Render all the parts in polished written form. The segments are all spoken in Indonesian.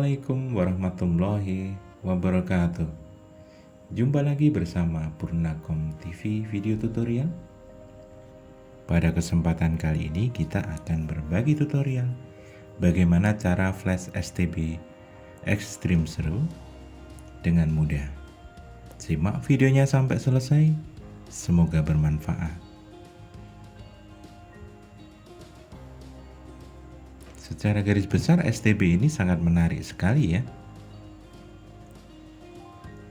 Assalamualaikum warahmatullahi wabarakatuh. Jumpa lagi bersama Purnakom TV video tutorial. Pada kesempatan kali ini kita akan berbagi tutorial bagaimana cara flash STB ekstrim seru dengan mudah. Simak videonya sampai selesai, semoga bermanfaat. Secara garis besar STB ini sangat menarik sekali ya.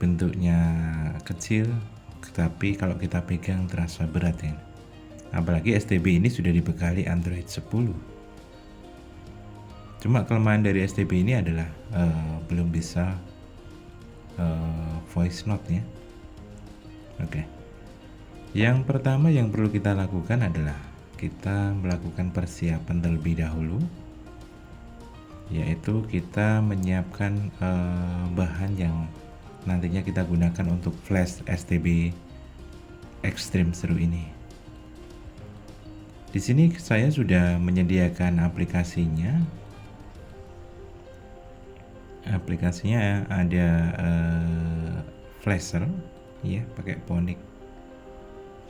Bentuknya kecil, tetapi kalau kita pegang terasa berat ya. Apalagi STB ini sudah dibekali Android 10. Cuma kelemahan dari STB ini adalah belum bisa voice note ya. Oke. Yang pertama yang perlu kita lakukan adalah kita melakukan persiapan terlebih dahulu, yaitu kita menyiapkan bahan yang nantinya kita gunakan untuk flash STB ekstrim seru ini. Di sini saya sudah menyediakan aplikasinya. Aplikasinya ada flasher ya, pakai Ponic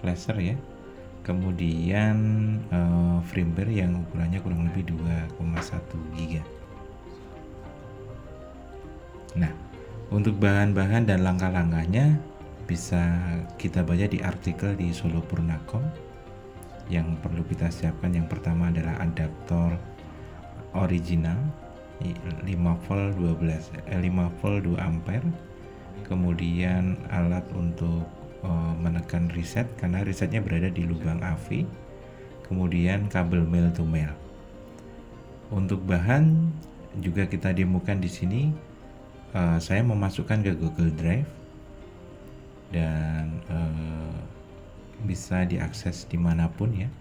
flasher ya. Kemudian firmware yang ukurannya kurang lebih 2,1 GB. Nah, untuk bahan-bahan dan langkah-langkahnya bisa kita baca di artikel di Solo Purnakom. Yang perlu kita siapkan yang pertama adalah adaptor original 5 volt 2 ampere. Kemudian alat untuk menekan reset karena resetnya berada di lubang AV. Kemudian kabel male to male. Untuk bahan juga kita demokan di sini. Saya memasukkan ke Google Drive dan bisa diakses dimanapun ya.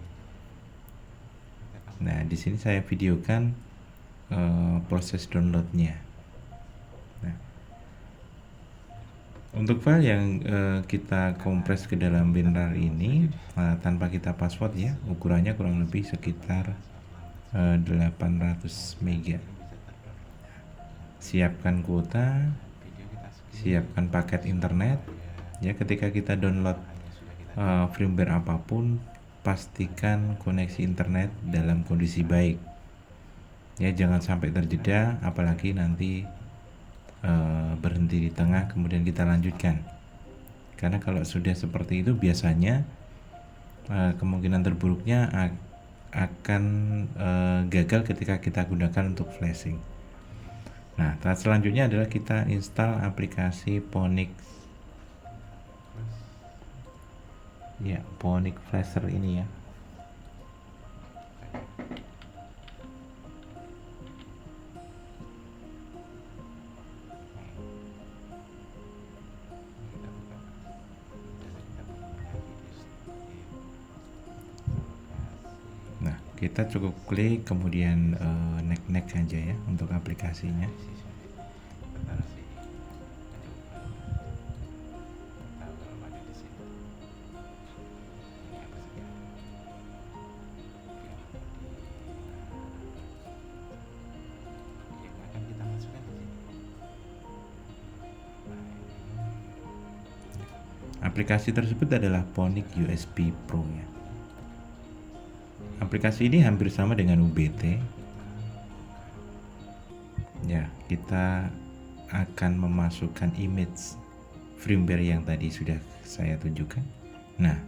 Nah, di sini saya videokan proses downloadnya. Nah, untuk file yang kita kompres ke dalam WinRAR ini tanpa kita password ya, ukurannya kurang lebih sekitar 800 MB. Siapkan kuota, siapkan paket internet ya. Ketika kita download firmware apapun, pastikan koneksi internet dalam kondisi baik ya, jangan sampai terjeda, apalagi nanti berhenti di tengah kemudian kita lanjutkan, karena kalau sudah seperti itu biasanya kemungkinan terburuknya akan gagal ketika kita gunakan untuk flashing. Nah, tahap selanjutnya adalah kita install aplikasi Ponic ya, Ponic Flasher ini ya. Nah, kita cukup klik kemudian next aja ya untuk aplikasinya. Aplikasi tersebut adalah Ponic USB Pro ya. Aplikasi ini hampir sama dengan UBT. Ya, kita akan memasukkan image firmware yang tadi sudah saya tunjukkan. Nah,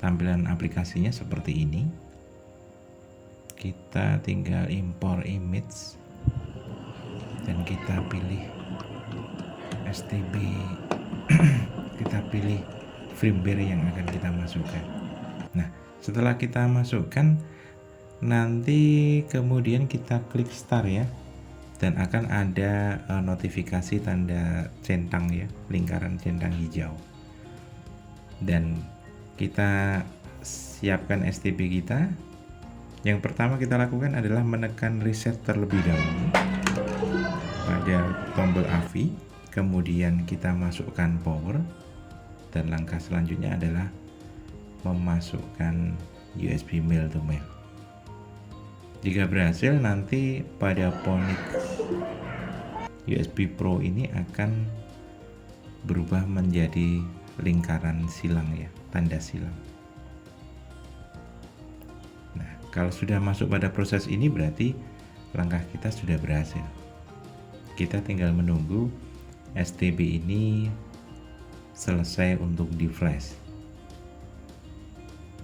tampilan aplikasinya seperti ini. Kita tinggal impor image dan kita pilih STB. Kita pilih firmware yang akan kita masukkan. Nah, setelah kita masukkan, nanti kemudian kita klik start ya, dan akan ada notifikasi tanda centang ya, lingkaran centang hijau. Dan kita siapkan STB kita. Yang pertama kita lakukan adalah menekan reset terlebih dahulu pada tombol AV. Kemudian kita masukkan power, dan langkah selanjutnya adalah memasukkan USB male to male. Jika berhasil, nanti pada Ponic USB Pro ini akan berubah menjadi lingkaran silang ya, tanda silang. Nah, kalau sudah masuk pada proses ini berarti langkah kita sudah berhasil. Kita tinggal menunggu STB ini selesai untuk di flash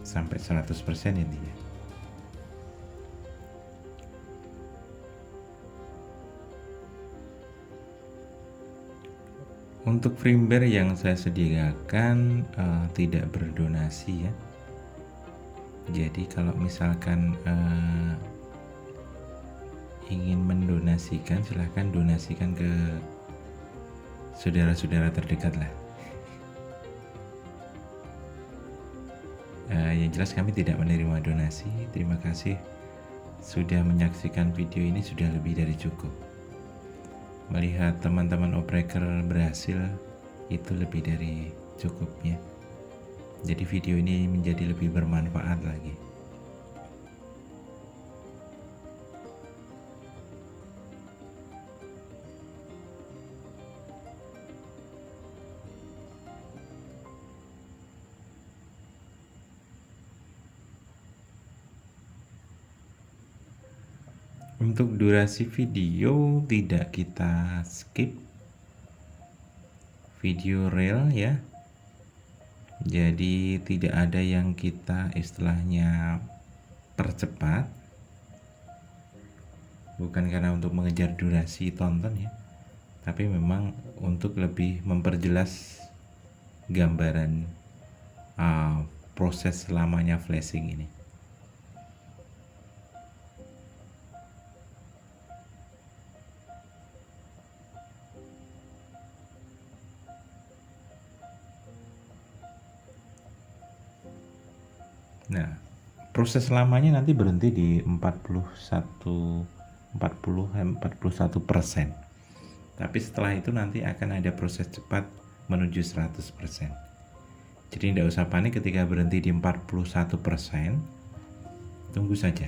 sampai 100% intinya. Untuk firmware yang saya sediakan tidak berdonasi ya. Jadi kalau misalkan ingin mendonasikan, silahkan donasikan ke saudara-saudara terdekat lah. Yang jelas kami tidak menerima donasi. Terima kasih sudah menyaksikan video ini, sudah lebih dari cukup. Melihat teman-teman operator berhasil itu lebih dari cukupnya. Jadi video ini menjadi lebih bermanfaat lagi. Untuk durasi video tidak kita skip, video real ya. Jadi tidak ada yang kita istilahnya percepat. Bukan karena untuk mengejar durasi tonton ya, tapi memang untuk lebih memperjelas gambaran proses selamanya flashing ini. Nah, proses lamanya nanti berhenti di 41%. Tapi setelah itu nanti akan ada proses cepat menuju 100%. Jadi tidak usah panik ketika berhenti di 41%. Tunggu saja.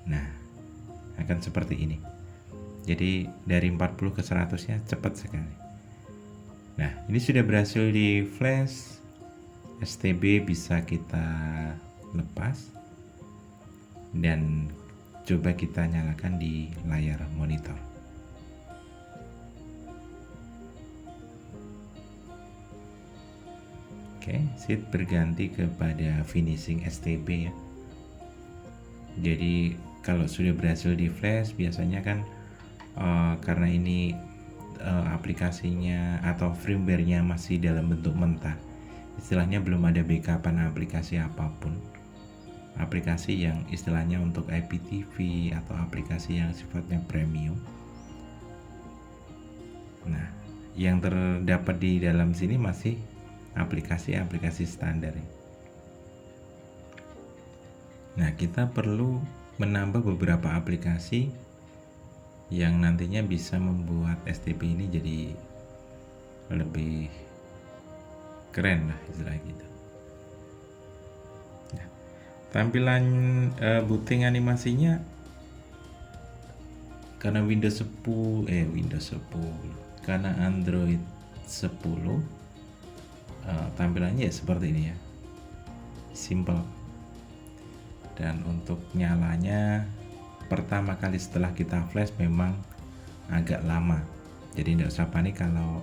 Nah, akan seperti ini. Jadi dari 40 ke 100-nya cepat sekali. Nah, ini sudah berhasil di flash. STB bisa kita lepas dan coba kita nyalakan di layar monitor. Oke, sheet berganti kepada finishing STB ya. Jadi kalau sudah berhasil di flash biasanya kan karena ini aplikasinya atau firmware-nya masih dalam bentuk mentah, istilahnya belum ada backupan aplikasi apapun, aplikasi yang istilahnya untuk IPTV atau aplikasi yang sifatnya premium. Nah, yang terdapat di dalam sini masih aplikasi-aplikasi standar. Nah, kita perlu menambah beberapa aplikasi yang nantinya bisa membuat STB ini jadi lebih keren lah istilah gitu. Nah, tampilan booting animasinya karena Windows 10 karena Android 10 tampilannya ya seperti ini ya, simple. Dan untuk nyalanya pertama kali setelah kita flash memang agak lama, jadi tidak usah panik kalau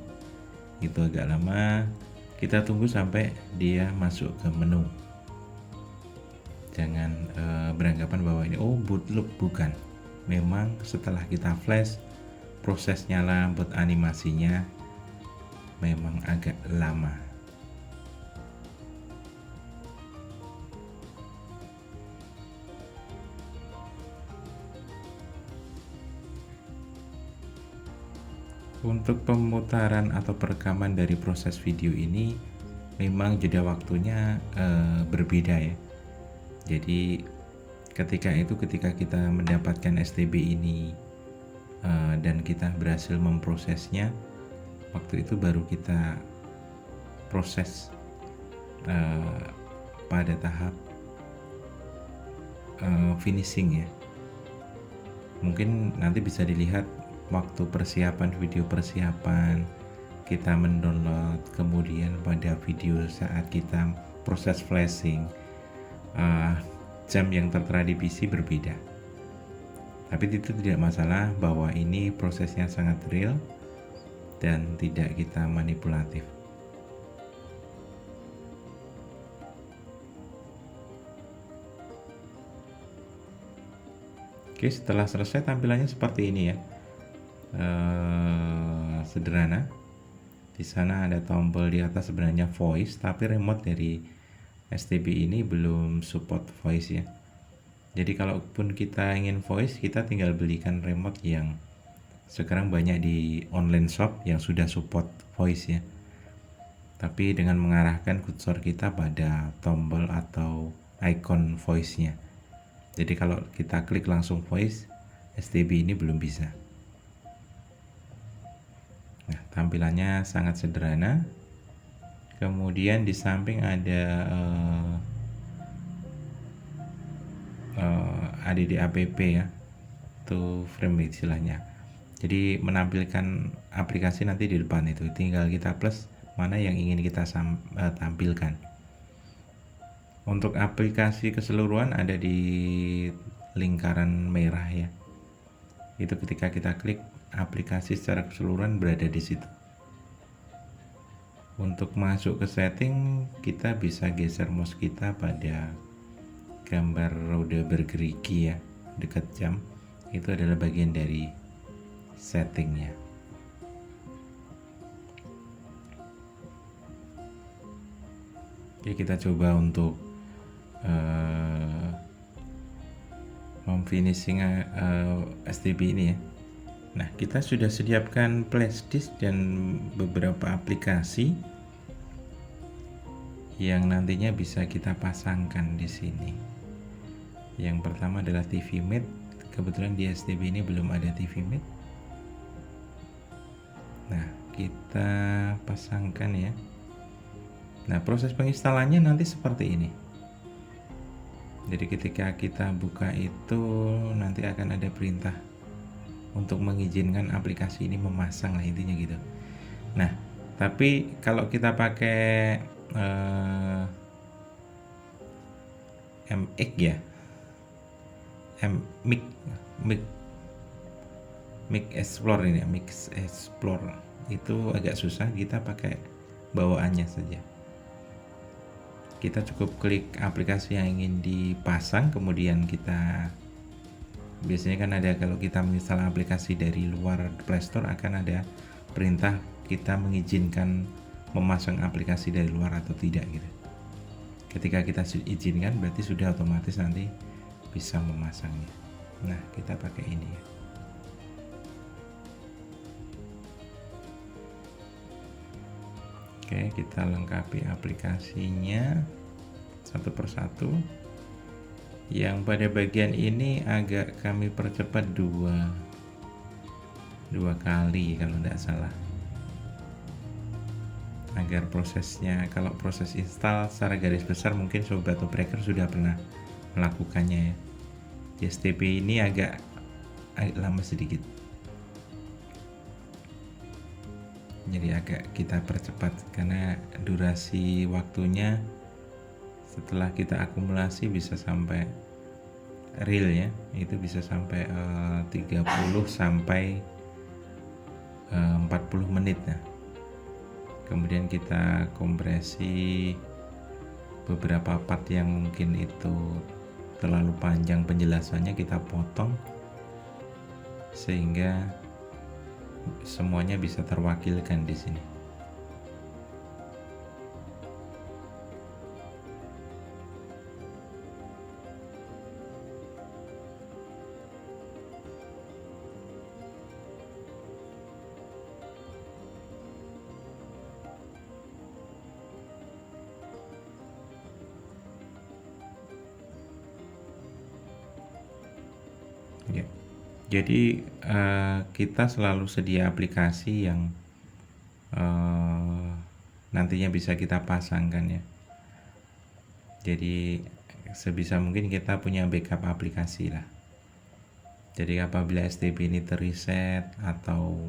itu agak lama. Kita tunggu sampai dia masuk ke menu. Jangan beranggapan bahwa ini boot loop, bukan. Memang setelah kita flash proses nyala buat animasinya memang agak lama. Untuk pemutaran atau perekaman dari proses video ini memang jeda waktunya berbeda ya. Jadi ketika kita mendapatkan STB ini dan kita berhasil memprosesnya, waktu itu baru kita proses pada tahap finishing ya. Mungkin nanti bisa dilihat waktu persiapan, video persiapan, kita mendownload, kemudian pada video saat kita proses flashing, jam yang tertera di PC berbeda. Tapi itu tidak masalah, bahwa ini prosesnya sangat real dan tidak kita manipulatif. Oke, setelah selesai tampilannya seperti ini ya. Sederhana. Di sana ada tombol di atas sebenarnya voice, tapi remote dari STB ini belum support voice ya. Jadi kalaupun kita ingin voice, kita tinggal belikan remote yang sekarang banyak di online shop yang sudah support voice ya. Tapi dengan mengarahkan kursor kita pada tombol atau icon voice-nya. Jadi kalau kita klik langsung voice, STB ini belum bisa. Nah, tampilannya sangat sederhana. Kemudian di samping ada ADD app ya, itu frame istilahnya. Jadi menampilkan aplikasi nanti di depan itu, tinggal kita plus mana yang ingin kita tampilkan. Untuk aplikasi keseluruhan ada di lingkaran merah ya. Itu ketika kita klik, aplikasi secara keseluruhan berada di situ. Untuk masuk ke setting, kita bisa geser mouse kita pada gambar roda bergerigi ya, dekat jam. Itu adalah bagian dari settingnya. Oke, kita coba untuk memfinishing STB ini ya. Nah, kita sudah sediakan flash disk dan beberapa aplikasi yang nantinya bisa kita pasangkan di sini. Yang pertama adalah TV Mate. Kebetulan di STB ini belum ada TV Mate. Nah, kita pasangkan ya. Nah, proses penginstalannya nanti seperti ini. Jadi ketika kita buka itu nanti akan ada perintah untuk mengizinkan aplikasi ini memasang lah, intinya gitu. Nah, tapi kalau kita pakai MX ya, Mic Explore ini, Mix Explore itu agak susah, kita pakai bawaannya saja. Kita cukup klik aplikasi yang ingin dipasang, kemudian kita biasanya kan ada, kalau kita menginstal aplikasi dari luar Play Store akan ada perintah kita mengizinkan memasang aplikasi dari luar atau tidak gitu. Ketika kita izinkan berarti sudah otomatis nanti bisa memasangnya. Nah, kita pakai ini ya. Oke, kita lengkapi aplikasinya satu persatu. Yang pada bagian ini agak kami percepat dua kali kalau tidak salah, agar prosesnya, kalau proses install secara garis besar mungkin Sobat Opreker sudah pernah melakukannya ya. Di STB ini agak lama sedikit, jadi agak kita percepat karena durasi waktunya setelah kita akumulasi bisa sampai real ya, itu bisa sampai 30 sampai 40 menit ya. Kemudian kita kompresi beberapa part yang mungkin itu terlalu panjang penjelasannya, kita potong sehingga semuanya bisa terwakilkan di sini. Ya. Jadi kita selalu sedia aplikasi yang nantinya bisa kita pasangkan ya. Jadi sebisa mungkin kita punya backup aplikasi lah. Jadi apabila STB ini terreset atau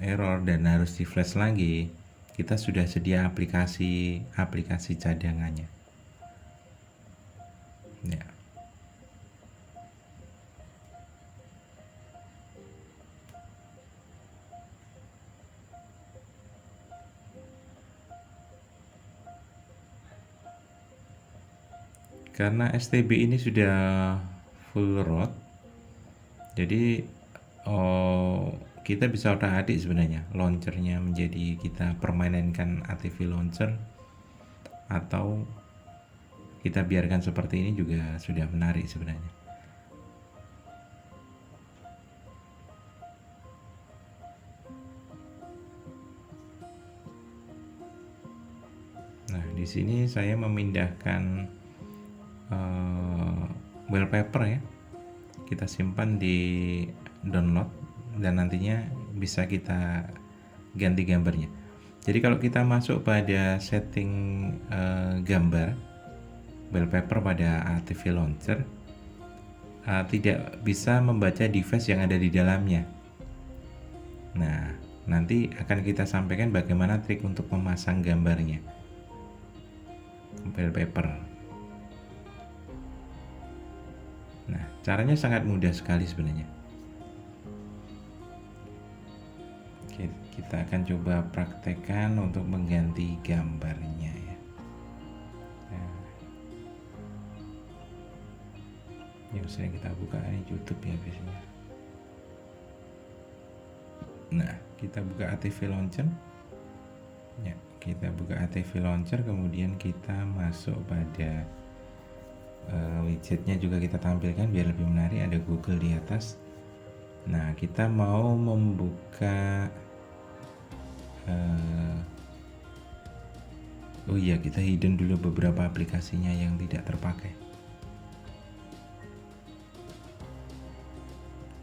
error dan harus di flash lagi, kita sudah sedia aplikasi cadangannya. Ya. Karena STB ini sudah full root, jadi kita bisa otak-atik sebenarnya launchernya menjadi kita permainkan ATV launcher, atau kita biarkan seperti ini juga sudah menarik sebenarnya. Nah, di sini saya memindahkan wallpaper ya, kita simpan di download dan nantinya bisa kita ganti gambarnya. Jadi kalau kita masuk pada setting gambar wallpaper pada ATV launcher, tidak bisa membaca device yang ada di dalamnya. Nah, nanti akan kita sampaikan bagaimana trik untuk memasang gambarnya wallpaper. Nah, caranya sangat mudah sekali sebenarnya. Oke, kita akan coba praktekkan untuk mengganti gambarnya ya. Nah, saya kita buka ini YouTube ya biasanya. Nah, kita buka ATV launcher. Ya, kita buka ATV launcher, kemudian kita masuk pada widgetnya juga kita tampilkan biar lebih menarik, ada Google di atas. Nah, kita mau membuka oh iya, kita hidden dulu beberapa aplikasinya yang tidak terpakai.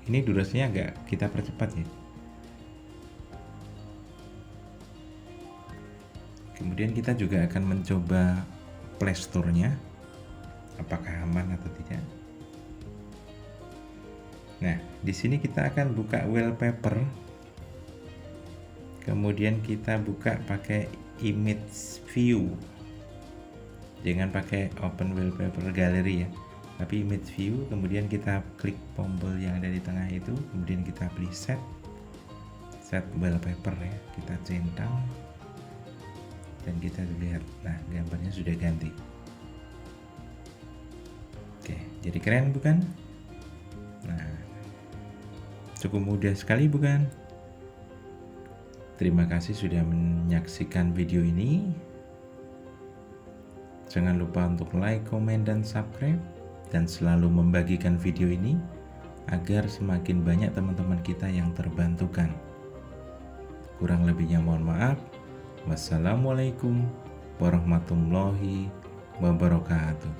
Ini durasinya agak kita percepat ya. Kemudian kita juga akan mencoba Play Store-nya, apakah aman atau tidak. Nah, di sini kita akan buka wallpaper, kemudian kita buka pakai image view, jangan pakai open wallpaper gallery ya, tapi image view. Kemudian kita klik tombol yang ada di tengah itu, kemudian kita pilih set wallpaper ya, kita centang dan kita lihat, nah gambarnya sudah ganti. Oke, jadi keren bukan? Nah, cukup mudah sekali bukan? Terima kasih sudah menyaksikan video ini. Jangan lupa untuk like, komen, dan subscribe, dan selalu membagikan video ini agar semakin banyak teman-teman kita yang terbantukan. Kurang lebihnya mohon maaf. Wassalamualaikum warahmatullahi wabarakatuh.